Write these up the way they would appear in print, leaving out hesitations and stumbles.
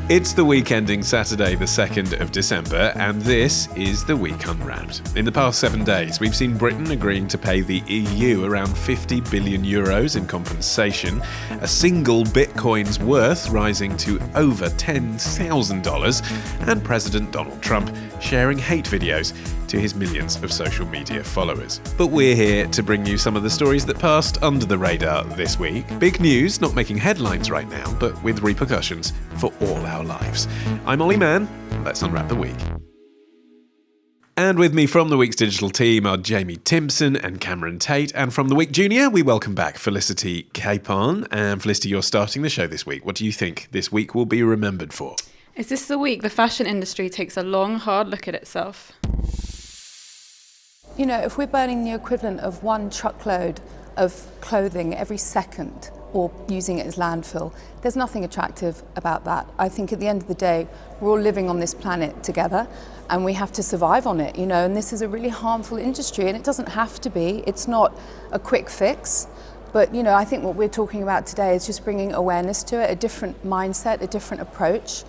It's the week ending Saturday, the 2nd of December, and this is the Week Unwrapped. In the past 7 days, we've seen Britain agreeing to pay the EU around €50 billion in compensation, a single Bitcoin's worth rising to over $10,000, and President Donald Trump sharing hate videos to his millions of social media followers. But we're here to bring you some of the stories that passed under the radar this week. Big news, not making headlines right now, but with repercussions for all our lives. I'm Olly Mann. Let's unwrap the week. And with me from the week's digital team are Jamie Timson and Cameron Tait. And from the Week Junior, we welcome back Felicity Capon. And Felicity, you're starting the show this week. What do you think this week will be remembered for? Is this the week the fashion industry takes a long, hard look at itself? You know, if we're burning the equivalent of 1 truckload of clothing every second or using it as landfill, there's nothing attractive about that. I think at the end of the day, we're all living on this planet together and we have to survive on it, you know, and this is a really harmful industry and it doesn't have to be. It's not a quick fix. But, you know, I think what we're talking about today is just bringing awareness to it, a different mindset, a different approach.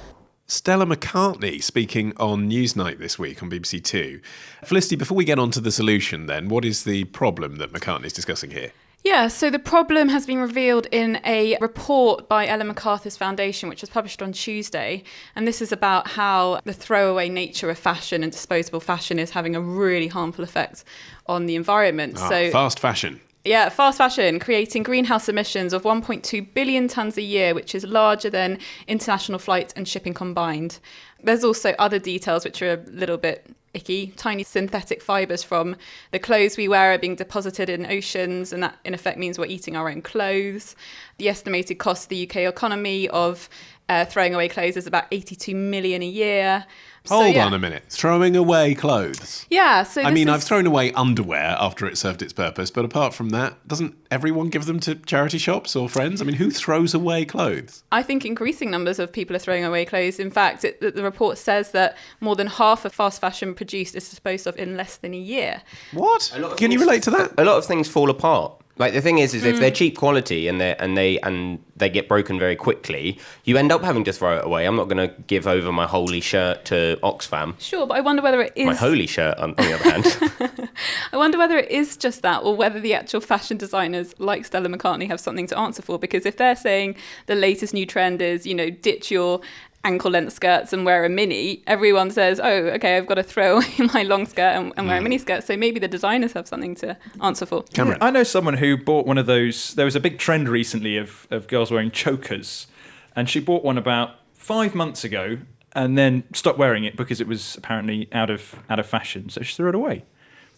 Stella McCartney speaking on Newsnight this week on BBC Two. Felicity, before we get on to the solution then, what is the problem that McCartney's discussing here? Yeah, so the problem has been revealed in a report by Ellen MacArthur's Foundation, which was published on Tuesday. And this is about how the throwaway nature of fashion and disposable fashion is having a really harmful effect on the environment. Fast fashion. Yeah, fast fashion, creating greenhouse emissions of 1.2 billion tonnes a year, which is larger than international flights and shipping combined. There's also other details which are a little bit icky. Tiny synthetic fibres from the clothes we wear are being deposited in oceans, and that in effect means we're eating our own clothes. The estimated cost to the UK economy of throwing away clothes is about 82 million a year. Hold on a minute. Throwing away clothes? Yeah. So I've thrown away underwear after it served its purpose, but apart from that, doesn't everyone give them to charity shops or friends? I mean, who throws away clothes? I think increasing numbers of people are throwing away clothes. In fact, the report says that more than half of fast fashion produced is disposed of in less than a year. What? Can you relate to that? A lot of things fall apart. Like, the thing is if they're cheap quality and they get broken very quickly, you end up having to throw it away. I'm not going to give over my holy shirt to Oxfam. Sure, but I wonder whether it is... My holy shirt, on the other hand. I wonder whether it is just that, or whether the actual fashion designers like Stella McCartney have something to answer for. Because if they're saying the latest new trend is, you know, ditch your ankle-length skirts and wear a mini, everyone says, oh, okay, I've got to throw away my long skirt and wear a mini skirt. So maybe the designers have something to answer for. Cameron. I know someone who bought one of those. There was a big trend recently of girls wearing chokers, and she bought one about 5 months ago and then stopped wearing it because it was apparently out of fashion. So she threw it away.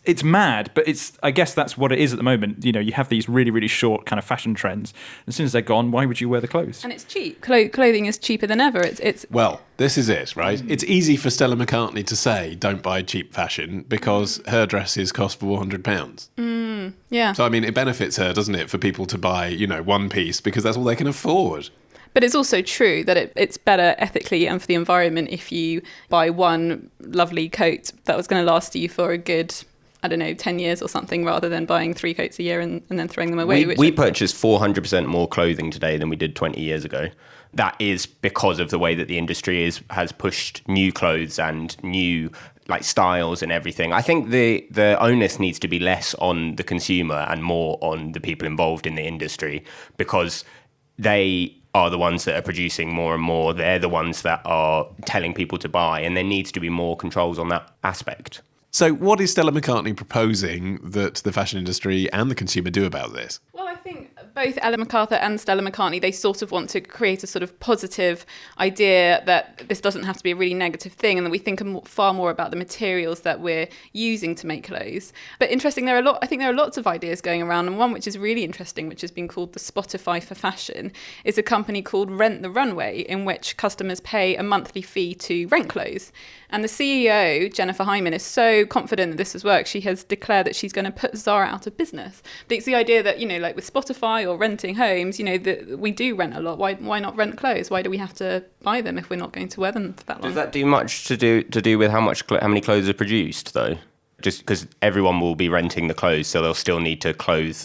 It's mad, but I guess that's what it is at the moment. You know, you have these really, really short kind of fashion trends. As soon as they're gone, why would you wear the clothes? And it's cheap. Clothing is cheaper than ever. It's Well, this is it, right? It's easy for Stella McCartney to say, don't buy cheap fashion, because her dresses cost £400. Yeah. So, I mean, it benefits her, doesn't it, for people to buy, you know, one piece, because that's all they can afford. But it's also true that it's better ethically and for the environment if you buy one lovely coat that was going to last you for a good, 10 years or something, rather than buying 3 coats a year and then throwing them away. We purchased 400% more clothing today than we did 20 years ago. That is because of the way that the industry has pushed new clothes and new styles and everything. I think the onus needs to be less on the consumer and more on the people involved in the industry, because they are the ones that are producing more and more. They're the ones that are telling people to buy, and there needs to be more controls on that aspect. So what is Stella McCartney proposing that the fashion industry and the consumer do about this? Well, I think both Ellen MacArthur and Stella McCartney, they sort of want to create a sort of positive idea that this doesn't have to be a really negative thing, and that we think far more about the materials that we're using to make clothes. But interesting, I think there are lots of ideas going around, and one which is really interesting, which has been called the Spotify for fashion, is a company called Rent the Runway, in which customers pay a monthly fee to rent clothes. And the CEO, Jennifer Hyman, is so confident that this has worked, she has declared that she's going to put Zara out of business. But it's the idea that, like with Spotify or renting homes, that we do rent a lot. Why not rent clothes? Why do we have to buy them if we're not going to wear them for that long? Does that do much to do with how many clothes are produced, though? Just because everyone will be renting the clothes, so they'll still need to clothe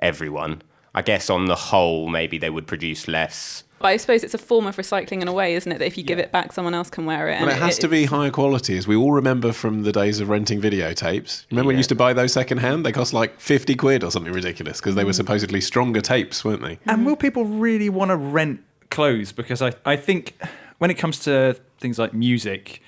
everyone. I guess on the whole, maybe they would produce less. But I suppose it's a form of recycling in a way, isn't it? That if you give it back, someone else can wear it. Well, it has to be higher quality, as we all remember from the days of renting videotapes. Remember when you used to buy those second hand? They cost like 50 quid or something ridiculous because they were supposedly stronger tapes, weren't they? And will people really want to rent clothes? Because I think when it comes to things like music,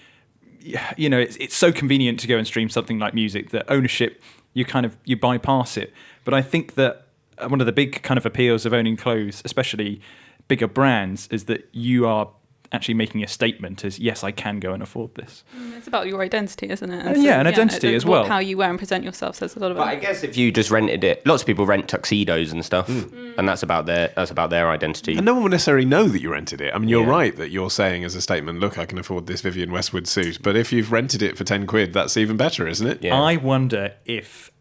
you know, it's so convenient to go and stream something like music that ownership, you bypass it. But I think that one of the big kind of appeals of owning clothes, especially bigger brands, is that you are actually making a statement as, yes, I can go and afford this. It's about your identity, isn't it? And identity as well. How you wear and present yourself says a lot about But I guess if you just rented it, lots of people rent tuxedos and stuff, and that's about their identity. And no one would necessarily know that you rented it. I mean, you're right that you're saying as a statement, look, I can afford this Vivienne Westwood suit. But if you've rented it for 10 quid, that's even better, isn't it? Yeah. I wonder if...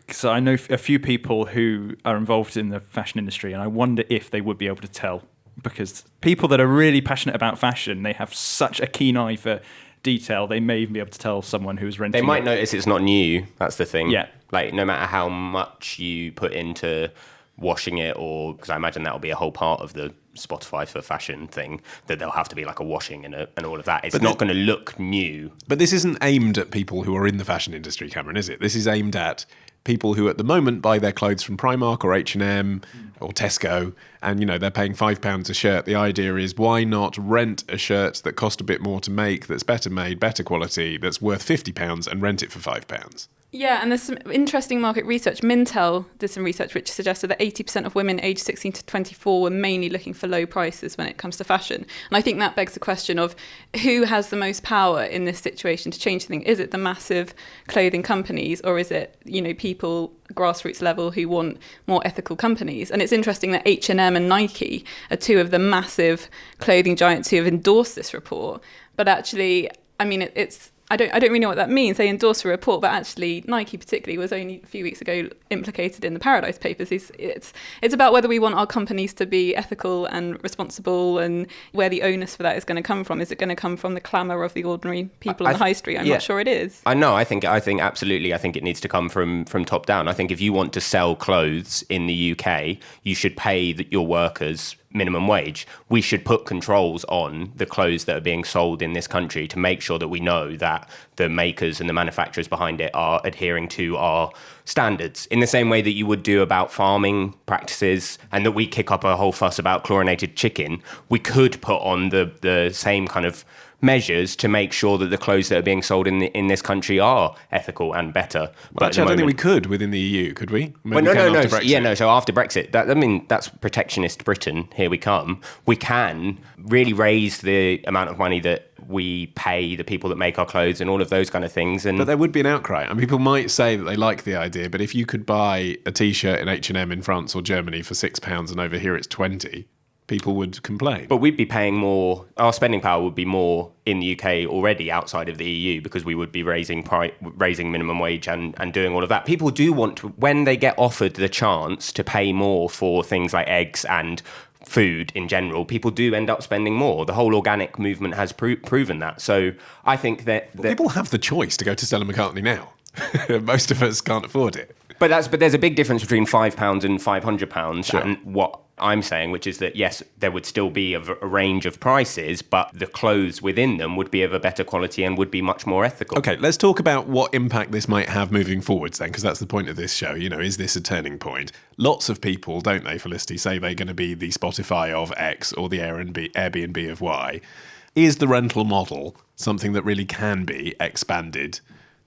So I know a few people who are involved in the fashion industry, and I wonder if they would be able to tell. Because people that are really passionate about fashion, they have such a keen eye for detail, they may even be able to tell someone who's renting They might notice it's not new, that's the thing. Yeah. Like, no matter how much you put into washing it, or... Because I imagine that'll be a whole part of the Spotify for fashion thing, that there'll have to be like a washing and all of that. It's not going to look new. But this isn't aimed at people who are in the fashion industry, Cameron, is it? This is aimed at people who at the moment buy their clothes from Primark or H&M or Tesco, and, you know, they're paying £5 a shirt. The idea is, why not rent a shirt that cost a bit more to make, that's better made, better quality, that's worth £50, and rent it for £5? Yeah, and there's some interesting market research. Mintel did some research which suggested that 80% of women aged 16 to 24 were mainly looking for low prices when it comes to fashion. And I think that begs the question of who has the most power in this situation to change things. Is it the massive clothing companies, or is it, you know, people grassroots level who want more ethical companies? And it's interesting that H&M and Nike are two of the massive clothing giants who have endorsed this report. But actually, I mean, I don't really know what that means. They endorse a report, but actually Nike particularly was only a few weeks ago implicated in the Paradise Papers. It's about whether we want our companies to be ethical and responsible, and where the onus for that is going to come from. Is it going to come from the clamour of the ordinary people on the high street? I'm not sure it is. I know. I think absolutely. I think it needs to come from top down. I think if you want to sell clothes in the UK, you should pay your workers minimum wage. We should put controls on the clothes that are being sold in this country to make sure that we know that the makers and the manufacturers behind it are adhering to our standards, in the same way that you would do about farming practices, and that we kick up a whole fuss about chlorinated chicken. We could put on the same kind of measures to make sure that the clothes that are being sold in this country are ethical and better. Well, actually, I don't think we could within the EU, could we? Well, no. So after Brexit, that's protectionist Britain. Here we come. We can really raise the amount of money that we pay the people that make our clothes and all of those kind of things. But there would be an outcry. And people might say that they like the idea, but if you could buy a T-shirt in H&M in France or Germany for £6 and over here it's 20, people would complain. But we'd be paying more. Our spending power would be more in the UK already outside of the EU, because we would be raising minimum wage and doing all of that. People do want to, when they get offered the chance to pay more for things like eggs and food in general, people do end up spending more. The whole organic movement has proven that. So I think that people have the choice to go to Stella McCartney now. Most of us can't afford it. But there's a big difference between £5 and £500, sure. And what I'm saying, which is that, yes, there would still be a range of prices, but the clothes within them would be of a better quality and would be much more ethical. Okay, let's talk about what impact this might have moving forwards then, because that's the point of this show. You know, is this a turning point? Lots of people, don't they, Felicity, say they're going to be the Spotify of X or the Airbnb of Y. Is the rental model something that really can be expanded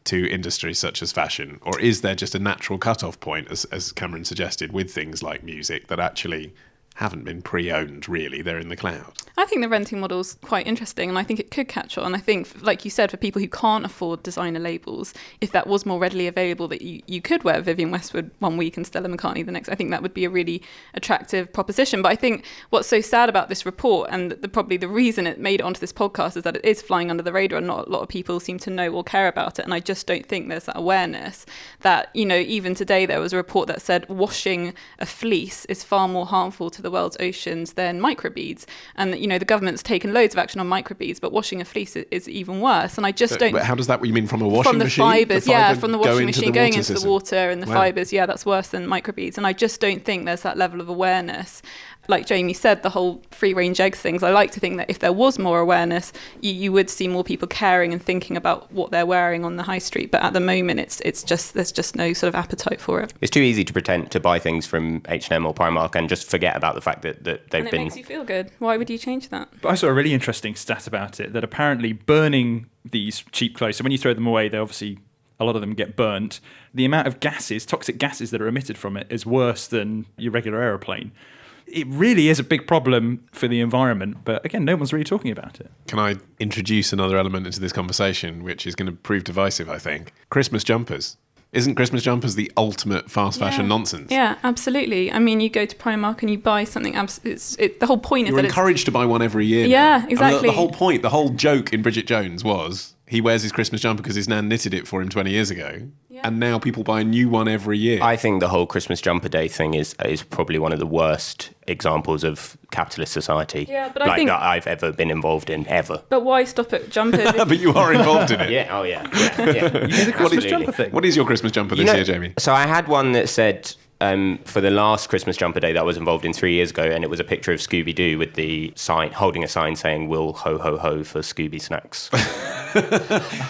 to industries such as fashion? Or is there just a natural cut-off point, as Cameron suggested, with things like music that actually haven't been pre-owned, really? They're in the cloud. I think the renting model's quite interesting, and I think it could catch on. I think, like you said, for people who can't afford designer labels, if that was more readily available, that you could wear Vivienne Westwood one week and Stella McCartney the next, I think that would be a really attractive proposition. But I think what's so sad about this report, and probably the reason it made it onto this podcast, is that it is flying under the radar and not a lot of people seem to know or care about it. And I just don't think there's that awareness that, you know, even today there was a report that said washing a fleece is far more harmful to the the world's oceans than microbeads. And, the government's taken loads of action on microbeads, but washing a fleece is even worse. And I just don't... But how does that, what you mean, from a washing machine? From the fibres, from the washing machine going into system? the water and the fibres, that's worse than microbeads. And I just don't think there's that level of awareness. Like Jamie said, the whole free-range eggs things, I like to think that if there was more awareness, you would see more people caring and thinking about what they're wearing on the high street. But at the moment, it's just there's just no sort of appetite for it. It's too easy to pretend to buy things from H&M or Primark and just forget about the fact that they've and it been... makes you feel good. Why would you change that? But I saw a really interesting stat about it, that apparently burning these cheap clothes, so when you throw them away, they obviously... a lot of them get burnt. The amount of gases, toxic gases that are emitted from it is worse than your regular aeroplane. It really is a big problem for the environment, but again, no one's really talking about it. Can I introduce another element into this conversation, which is going to prove divisive, I think? Christmas jumpers. Isn't Christmas jumpers the ultimate fast fashion nonsense? Yeah, absolutely. I mean, you go to Primark and you buy something. The whole point is You're that encouraged to buy one every year. Yeah, now. exactly. The whole point, the whole joke in Bridget Jones was he wears his Christmas jumper because his nan knitted it for him 20 years ago. Yeah. And now people buy a new one every year. I think the whole Christmas jumper day thing is probably one of the worst examples of capitalist society but I think that I've ever been involved in, ever. But why stop at jumpers? But you are involved in it. Yeah, oh yeah. You know the Christmas jumper thing? What is your Christmas jumper this year, Jamie? So I had one that said... for the last Christmas jumper day that I was involved in 3 years ago, and it was a picture of Scooby-Doo with the sign, holding a sign saying, "Will ho ho ho for Scooby snacks."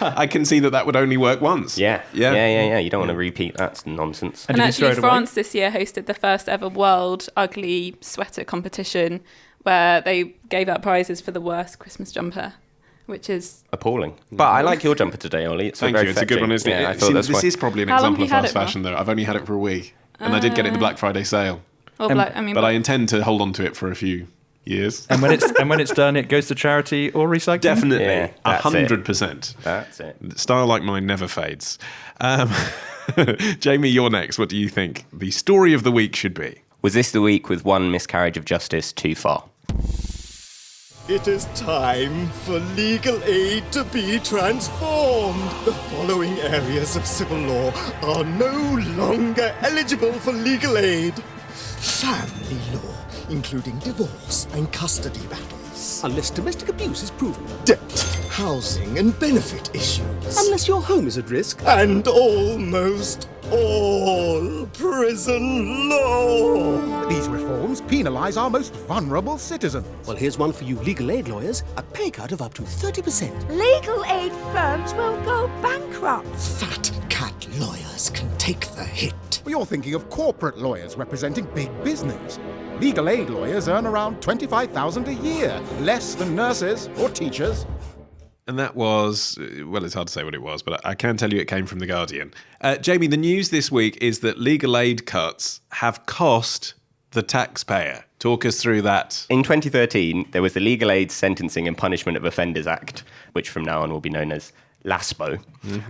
I can see that would only work once. Yeah. You don't want to repeat that nonsense. And actually, France this year hosted the first ever World Ugly Sweater competition, where they gave out prizes for the worst Christmas jumper, which is appalling. But I like your jumper today, Ollie. It's Thank you. It's a good one, isn't it? I thought this is probably an example of fast fashion, though. I've only had it for a week. And I did get it in the Black Friday sale. But I intend to hold on to it for a few years. And when it's done, it goes to charity or recycling? Definitely. 100%. That's it. Style like mine never fades. Jamie, you're next. What do you think the story of the week should be? Was this the week with one miscarriage of justice too far? It is time for legal aid to be transformed. The following areas of civil law are no longer eligible for legal aid. Family law, including divorce and custody battles. Unless domestic abuse is proven. Debt, housing and benefit issues. Unless your home is at risk. And almost all prison law. These reforms penalise our most vulnerable citizens. Well, here's one for you legal aid lawyers. A pay cut of up to 30%. Legal aid firms will go bankrupt. Fat cat lawyers can take the hit. You're thinking of corporate lawyers representing big business. Legal aid lawyers earn around $25,000 a year, less than nurses or teachers. And that was, well, it's hard to say what it was, but I can tell you it came from The Guardian. Jamie, the news this week is that legal aid cuts have cost the taxpayer. Talk us through that. In 2013, there was the Legal Aid Sentencing and Punishment of Offenders Act, which from now on will be known as LASPO.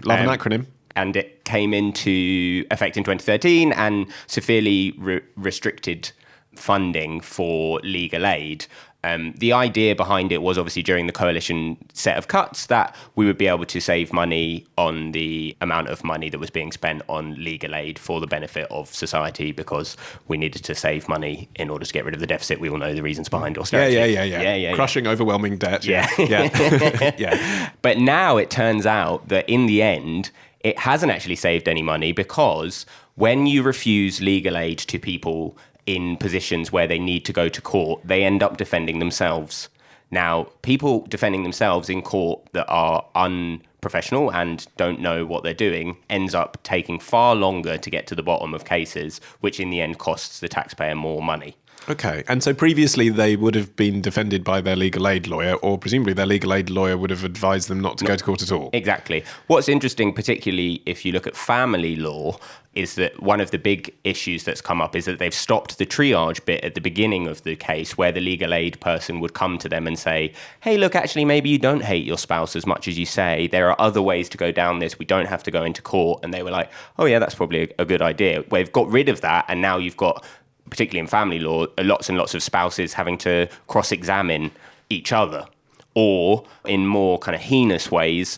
Love an acronym. And it came into effect in 2013 and severely restricted funding for legal aid. The idea behind it was obviously during the coalition set of cuts that we would be able to save money on the amount of money that was being spent on legal aid for the benefit of society, because we needed to save money in order to get rid of the deficit. We all know the reasons behind austerity. Yeah. Crushing overwhelming debt. Yeah. Yeah. But now it turns out that in the end, it hasn't actually saved any money, because when you refuse legal aid to people in positions where they need to go to court, they end up defending themselves. Now, people defending themselves in court that are unprofessional and don't know what they're doing ends up taking far longer to get to the bottom of cases, which in the end costs the taxpayer more money. Okay, and so previously they would have been defended by their legal aid lawyer, or presumably their legal aid lawyer would have advised them not to go to court at all. Exactly. What's interesting, particularly if you look at family law, is that one of the big issues that's come up is that they've stopped the triage bit at the beginning of the case, where the legal aid person would come to them and say, hey, look, actually, maybe you don't hate your spouse as much as you say. There are other ways to go down this. We don't have to go into court. And they were like, oh, yeah, that's probably a good idea. We've got rid of that, and now you've got, particularly in family law, lots and lots of spouses having to cross-examine each other. Or in more kind of heinous ways,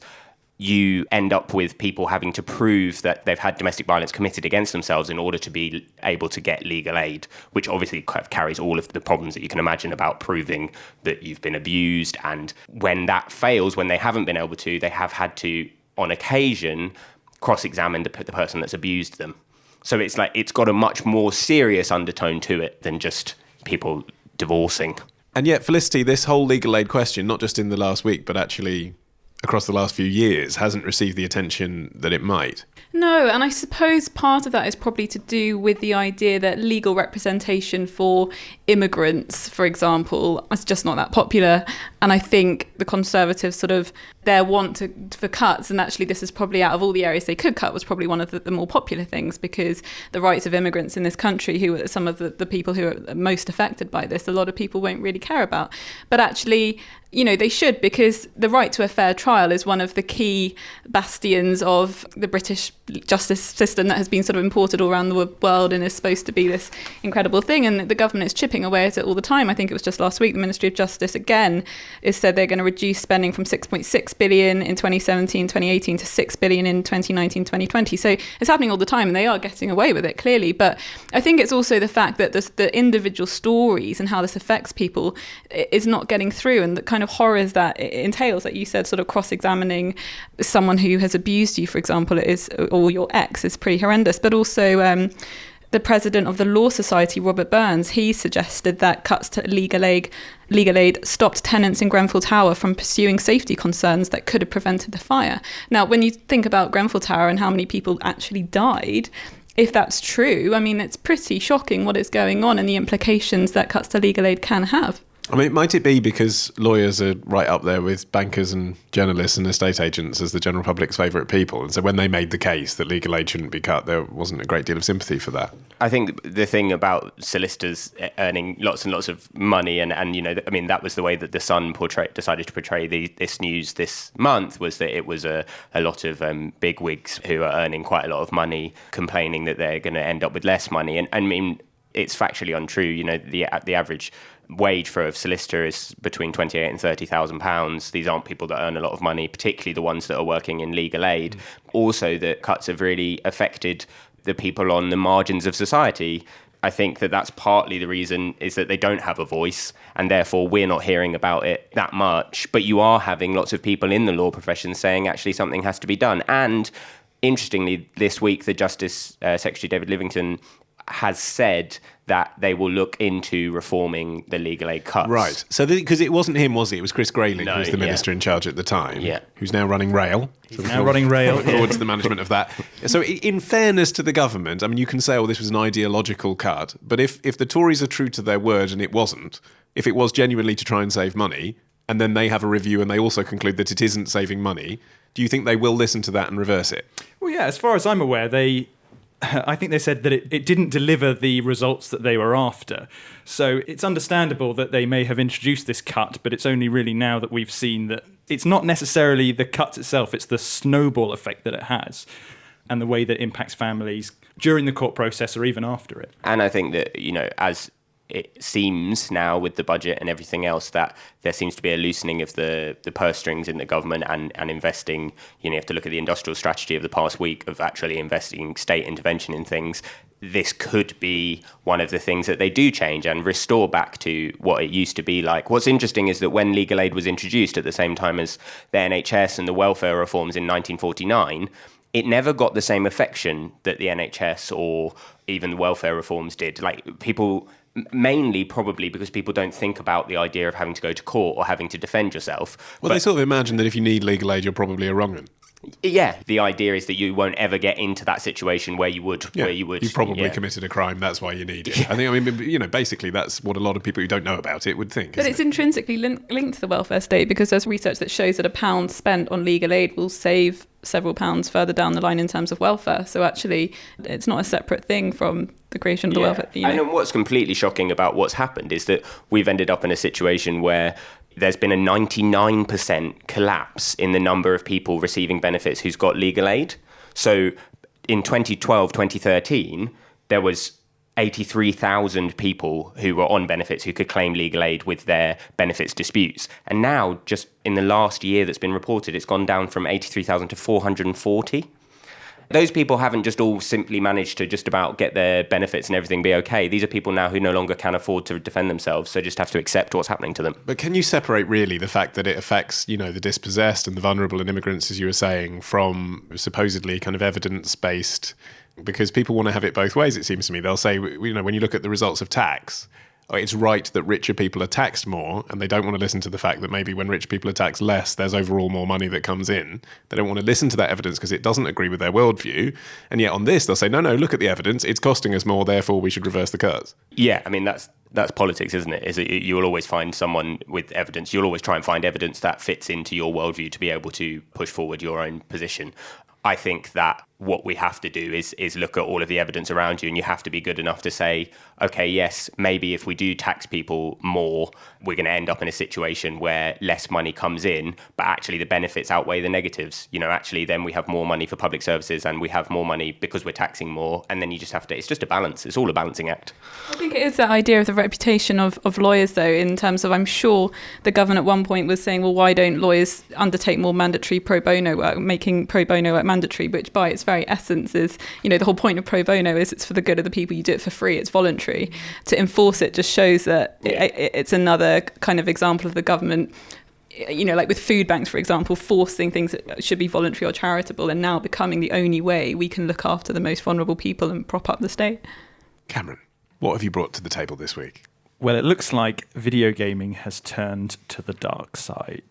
you end up with people having to prove that they've had domestic violence committed against themselves in order to be able to get legal aid, which obviously kind of carries all of the problems that you can imagine about proving that you've been abused. And when that fails, when they haven't been able to, they have had to, on occasion, cross-examine the person that's abused them. So it's like it's got a much more serious undertone to it than just people divorcing. And yet, Felicity, this whole legal aid question, not just in the last week, but actually across the last few years, hasn't received the attention that it might. No, and I suppose part of that is probably to do with the idea that legal representation for immigrants, for example, is just not that popular. And I think the Conservatives sort of, their want for cuts, and actually this is probably out of all the areas they could cut, was probably one of the more popular things, because the rights of immigrants in this country, who are some of the people who are most affected by this, a lot of people won't really care about. But actually, you know, they should, because the right to a fair trial is one of the key bastions of the British justice system that has been sort of imported all around the world and is supposed to be this incredible thing. And the government is chipping away at it all the time. I think it was just last week, the Ministry of Justice again has said they're going to reduce spending from 6.6 billion in 2017, 2018 to 6 billion in 2019, 2020. So it's happening all the time and they are getting away with it, clearly. But I think it's also the fact that the individual stories and how this affects people is not getting through, and the kind of horrors that it entails, like you said, sort of cross-examining someone who has abused you, for example, or your ex, is pretty horrendous. But also the president of the Law Society, Robert Burns, he suggested that cuts to legal aid stopped tenants in Grenfell Tower from pursuing safety concerns that could have prevented the fire. Now, when you think about Grenfell Tower and how many people actually died, if that's true, I mean, it's pretty shocking what is going on and the implications that cuts to legal aid can have. I mean, might it be because lawyers are right up there with bankers and journalists and estate agents as the general public's favourite people? And so when they made the case that legal aid shouldn't be cut, there wasn't a great deal of sympathy for that. I think the thing about solicitors earning lots and lots of money, and you know, I mean, that was the way that The Sun decided to portray this news this month, was that it was a lot of bigwigs who are earning quite a lot of money complaining that they're going to end up with less money. And I mean, it's factually untrue. You know, the average wage for a solicitor is between £28,000 and £30,000. These aren't people that earn a lot of money, particularly the ones that are working in legal aid. Also, the cuts have really affected the people on the margins of society. I think that that's partly the reason, is that they don't have a voice, and therefore we're not hearing about it that much. But you are having lots of people in the law profession saying actually something has to be done. And interestingly, this week, the Justice Secretary David Livingstone has said that they will look into reforming the legal aid cuts. Right. So because it wasn't him, was it? It was Chris Grayling, who was the minister in charge at the time, who's now running Rail. He's now running Rail. Look forward to the management of that. So in fairness to the government, I mean, you can say, oh, this was an ideological cut, but if the Tories are true to their word, and it wasn't, if it was genuinely to try and save money, and then they have a review and they also conclude that it isn't saving money, do you think they will listen to that and reverse it? Well, yeah, as far as I'm aware, I think they said that it didn't deliver the results that they were after. So it's understandable that they may have introduced this cut, but it's only really now that we've seen that it's not necessarily the cut itself, it's the snowball effect that it has and the way that it impacts families during the court process or even after it. And I think that, you know, as it seems now with the budget and everything else, that there seems to be a loosening of the purse strings in the government and investing. You know, you have to look at the industrial strategy of the past week of actually investing state intervention in things. This could be one of the things that they do change and restore back to what it used to be like. What's interesting is that when legal aid was introduced at the same time as the NHS and the welfare reforms in 1949, it never got the same affection that the NHS or even the welfare reforms did. Like, people, mainly probably because people don't think about the idea of having to go to court or having to defend yourself. Well, they sort of imagine that if you need legal aid, you're probably a wrong one. Yeah, the idea is that you won't ever get into that situation where you would. You probably committed a crime. That's why you need it. I mean, you know, basically that's what a lot of people who don't know about it would think. But it's intrinsically linked to the welfare state, because there's research that shows that £1 spent on legal aid will save several pounds further down the line in terms of welfare. So actually, it's not a separate thing from the creation of the welfare. You know? And what's completely shocking about what's happened is that we've ended up in a situation where there's been a 99% collapse in the number of people receiving benefits who's got legal aid. So in 2012, 2013, there was 83,000 people who were on benefits who could claim legal aid with their benefits disputes. And now, just in the last year that's been reported, it's gone down from 83,000 to 440. Those people haven't just all simply managed to just about get their benefits and everything be okay. These are people now who no longer can afford to defend themselves, so just have to accept what's happening to them. But can you separate really the fact that it affects, the dispossessed and the vulnerable and immigrants, as you were saying, from supposedly kind of evidence-based? Because people want to have it both ways, it seems to me. They'll say, when you look at the results of tax, it's right that richer people are taxed more, and they don't want to listen to the fact that maybe when rich people are taxed less, there's overall more money that comes in. They don't want to listen to that evidence because it doesn't agree with their worldview. And yet on this, they'll say, no, look at the evidence. It's costing us more, therefore we should reverse the cuts. Yeah, I mean, that's politics, isn't it? You will always find someone with evidence. You'll always try and find evidence that fits into your worldview to be able to push forward your own position. I think that what we have to do is look at all of the evidence around you, and you have to be good enough to say, okay, yes, maybe if we do tax people more, we're going to end up in a situation where less money comes in, but actually the benefits outweigh the negatives. Actually then we have more money for public services and we have more money because we're taxing more, and then you just have to, it's just a balance. It's all a balancing act. I think it is that idea of the reputation of lawyers, though, in terms of, I'm sure the government at one point was saying, well, why don't lawyers undertake more mandatory pro bono work, making pro bono work mandatory, which by its very essence is, the whole point of pro bono is it's for the good of the people. You do it for free, it's voluntary. To enforce it just shows that it's another kind of example of the government, like with food banks, for example, forcing things that should be voluntary or charitable and now becoming the only way we can look after the most vulnerable people and prop up the state. Cameron, what have you brought to the table this week? Well, it looks like video gaming has turned to the dark side.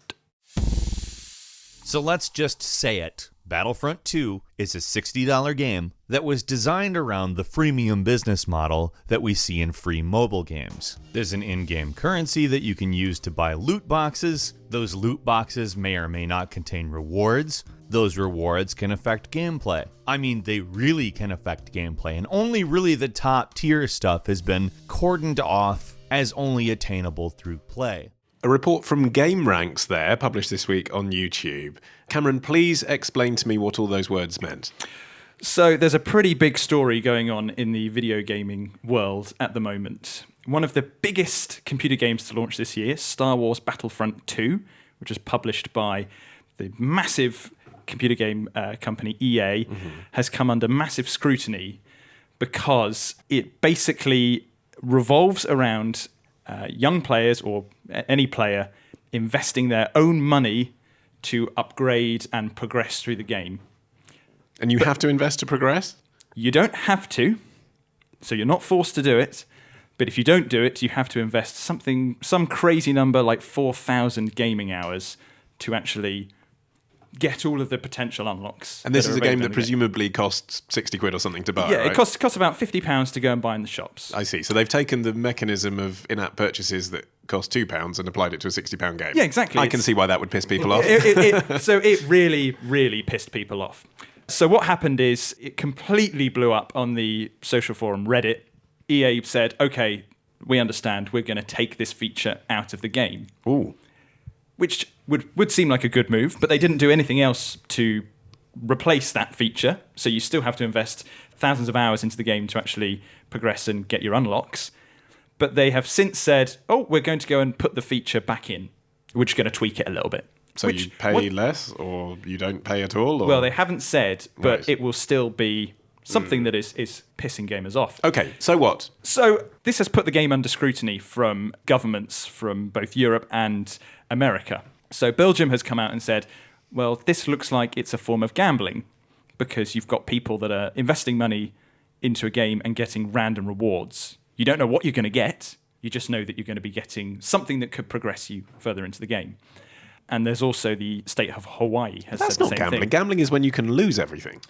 So let's just say it. Battlefront 2 is a $60 game that was designed around the freemium business model that we see in free mobile games. There's an in-game currency that you can use to buy loot boxes. Those loot boxes may or may not contain rewards. Those rewards can affect gameplay. I mean, they really can affect gameplay, and only really the top tier stuff has been cordoned off as only attainable through play. A report from GameRanks there, published this week on YouTube. Cameron, please explain to me what all those words meant. So there's a pretty big story going on in the video gaming world at the moment. One of the biggest computer games to launch this year, Star Wars Battlefront 2, which is published by the massive computer game company EA, has come under massive scrutiny because it basically revolves around young players or any player investing their own money to upgrade and progress through the game. And you have to invest to progress? You don't have to, so you're not forced to do it. But if you don't do it, you have to invest some crazy number like 4,000 gaming hours to actually get all of the potential unlocks. And this is a game that presumably costs 60 quid or something to buy, yeah, right? It costs about £50 to go and buy in the shops. I see. So they've taken the mechanism of in-app purchases that cost £2 and applied it to a £60 game. Yeah, exactly. I can see why that would piss people off. So it really, really pissed people off. So what happened is it completely blew up on the social forum Reddit. EA said, okay, we understand, we're going to take this feature out of the game. Ooh. Which would seem like a good move, but they didn't do anything else to replace that feature. So you still have to invest thousands of hours into the game to actually progress and get your unlocks. But they have since said, oh, we're going to go and put the feature back in. We're just going to tweak it a little bit. So you pay less, or you don't pay at all? Or? Well, they haven't said, but it will still be something that is pissing gamers off. Okay, so what? So this has put the game under scrutiny from governments from both Europe and America. So Belgium has come out and said, well, this looks like it's a form of gambling because you've got people that are investing money into a game and getting random rewards. You don't know what you're going to get. You just know that you're going to be getting something that could progress you further into the game. And there's also the state of Hawaii has said the same thing. That's not gambling. Gambling is when you can lose everything.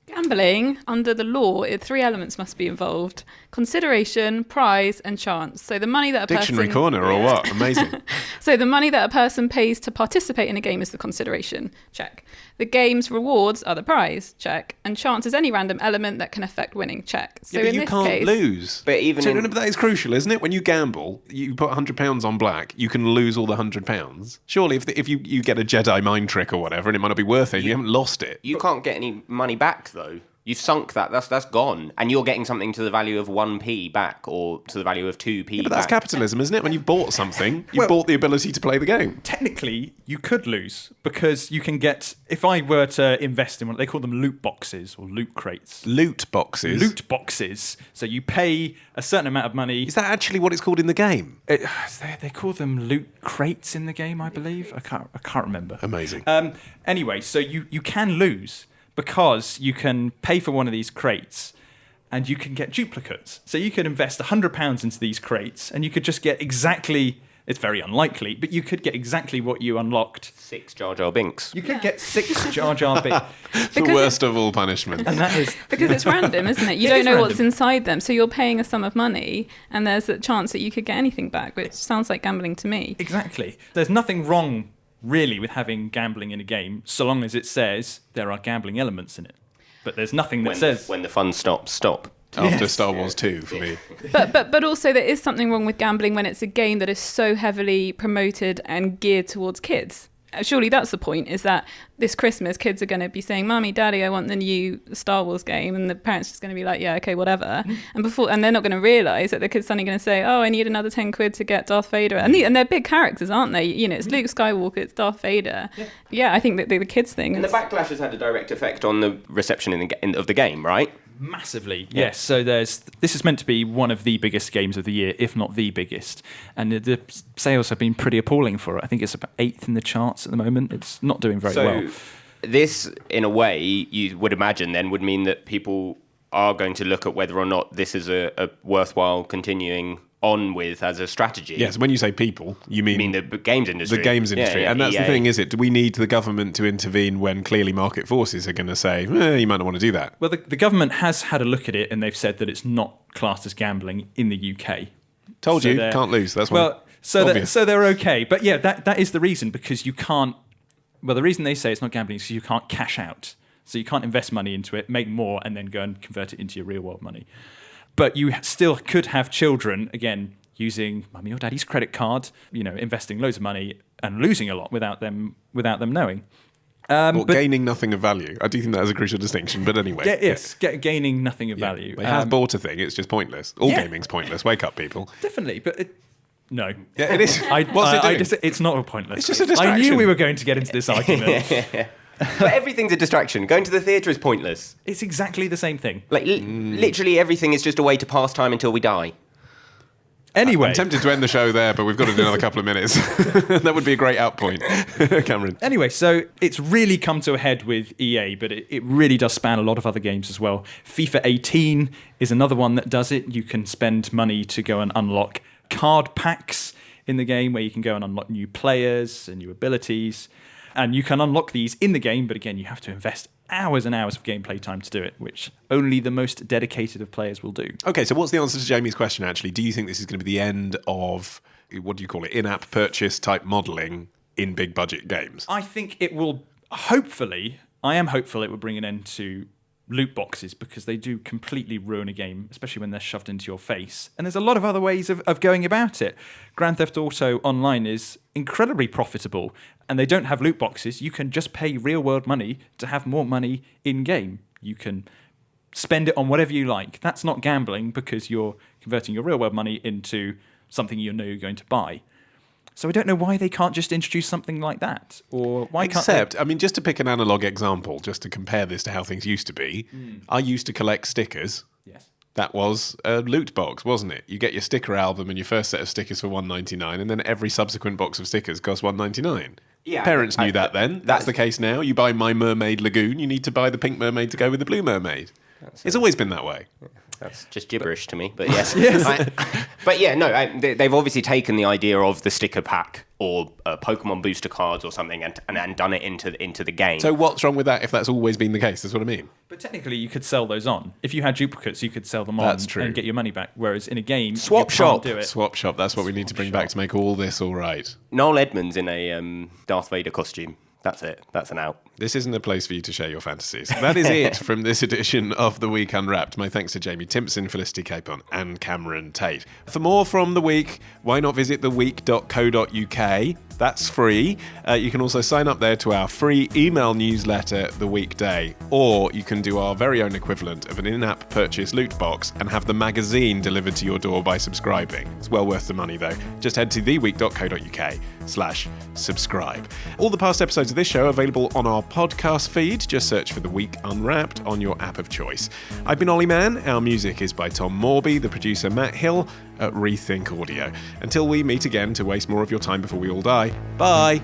Gambling, under the law, three elements must be involved: consideration, prize, and chance. So the money that a Dictionary person... corner or what? Amazing. So the money that a person pays to participate in a game is the consideration. Check. The game's rewards are the prize. Check. And chance is any random element that can affect winning. Check. So but in you this can't case, lose. But even but that is crucial, isn't it? When you gamble, you put £100 on black, you can lose all the £100. Surely, if you get a Jedi mind trick or whatever, and it might not be worth it, you haven't lost it. You can't get any money back, though. You've sunk that. That's gone. And you're getting something to the value of 1p back or to the value of 2p But that's back. capitalism, isn't it? When you've bought something, you've bought the ability to play the game. Technically, you could lose because you can get. If I were to invest in one, they call them loot boxes or loot crates. Loot boxes? Loot boxes. So you pay a certain amount of money. Is that actually what it's called in the game? They call them loot crates in the game, I believe. I can't remember. Amazing. Anyway, so you can lose because you can pay for one of these crates and you can get duplicates. So you could invest £100 into these crates and you could just get exactly, it's very unlikely, but you could get exactly what you unlocked. 6 Jar Jar Binks. You could get 6 Jar Jar Binks. The worst of all punishment. And that is... Because it's random, isn't it? You don't know what's inside them. So you're paying a sum of money and there's a chance that you could get anything back, which sounds like gambling to me. Exactly. There's nothing wrong really with having gambling in a game, so long as it says there are gambling elements in it. But there's nothing that says... When the fun stops, stop. After Star Wars 2, for me. But also there is something wrong with gambling when it's a game that is so heavily promoted and geared towards kids. Surely that's the point, is that this Christmas kids are going to be saying, Mummy, Daddy, I want the new Star Wars game, and the parents are just going to be like, yeah, okay, whatever. And they're not going to realise that the kid's suddenly going to say, oh, I need another 10 quid to get Darth Vader. And they're big characters, aren't they? You know, it's Luke Skywalker, it's Darth Vader. Yeah, I think that the kids thing... And the backlash has had a direct effect on the reception of the game, right? Massively, yes. So this is meant to be one of the biggest games of the year, if not the biggest. And the sales have been pretty appalling for it. I think it's about 8th in the charts at the moment. It's not doing very well. This, in a way, you would imagine then would mean that people are going to look at whether or not this is a worthwhile continuing on with as a strategy. Yes, when you say people, you mean the games industry. The games industry. Yeah, and that's EA. the thing, is it? Do we need the government to intervene when clearly market forces are going to say, you might not want to do that? Well, the government has had a look at it and they've said that it's not classed as gambling in the UK. Told you, can't lose. That's so they're okay. But yeah, that is the reason, because you can't... Well, the reason they say it's not gambling is because you can't cash out. So you can't invest money into it, make more, and then go and convert it into your real world money. But you still could have children, again, using mummy or daddy's credit card, investing loads of money and losing a lot without them knowing. But gaining nothing of value. I do think that is a crucial distinction, but anyway. Gaining nothing of value. They have bought a thing, it's just pointless. All gaming's pointless. Wake up, people. Definitely, but... No. Yeah, it is. What's it doing? It's not pointless. It's just a distraction. I knew we were going to get into this argument. But everything's a distraction. Going to the theatre is pointless. It's exactly the same thing. Like, literally everything is just a way to pass time until we die. Anyway. I'm tempted to end the show there, but we've got to do another couple of minutes. That would be a great out point. Cameron. Anyway, so it's really come to a head with EA, but it really does span a lot of other games as well. FIFA 18 is another one that does it. You can spend money to go and unlock card packs in the game where you can go and unlock new players and new abilities. And you can unlock these in the game, but again, you have to invest hours and hours of gameplay time to do it, which only the most dedicated of players will do. Okay, so what's the answer to Jamie's question, actually? Do you think this is going to be the end of, what do you call it, in-app purchase type modelling in big budget games? I think it will, I am hopeful it will bring an end to loot boxes, because they do completely ruin a game, especially when they're shoved into your face. And there's a lot of other ways of going about it. Grand Theft Auto Online is incredibly profitable, and they don't have loot boxes. You can just pay real world money to have more money in game. You can spend it on whatever you like. That's not gambling, because you're converting your real world money into something you know you're going to buy. So I don't know why they can't just introduce something like that. Or why can't Except, I mean, just to pick an analogue example, just to compare this to how things used to be, I used to collect stickers. Yes. That was a loot box, wasn't it? You get your sticker album and your first set of stickers for $1.99, and then every subsequent box of stickers cost $1.99. Yeah, Parents knew that then. That's the case now. You buy My Mermaid Lagoon, you need to buy the pink mermaid to go with the blue mermaid. It's always been that way. That's just gibberish to me, but yes. They've obviously taken the idea of the sticker pack or Pokemon booster cards or something and done it into the game. So what's wrong with that if that's always been the case? That's what I mean. But technically, you could sell those on. If you had duplicates, you could sell them on and get your money back. Whereas in a game, Swap you shop. can't do it. Swap shop, that's what we need to bring back to make all this all right. Noel Edmonds in a Darth Vader costume. That's it. That's an out. This isn't a place for you to share your fantasies. That is it from this edition of The Week Unwrapped. My thanks to Jamie Timson, Felicity Capon, and Cameron Tait. For more from The Week, why not visit theweek.co.uk? That's free. You can also sign up there to our free email newsletter, The Weekday, or you can do our very own equivalent of an in-app purchase loot box and have the magazine delivered to your door by subscribing. It's well worth the money, though. Just head to theweek.co.uk/subscribe. All the past episodes of this show are available on our podcast feed. Just search for The Week Unwrapped on your app of choice. I've been Olly Mann. Our music is by Tom Morby, the producer Matt Hill at Rethink Audio. Until we meet again to waste more of your time before we all die, bye!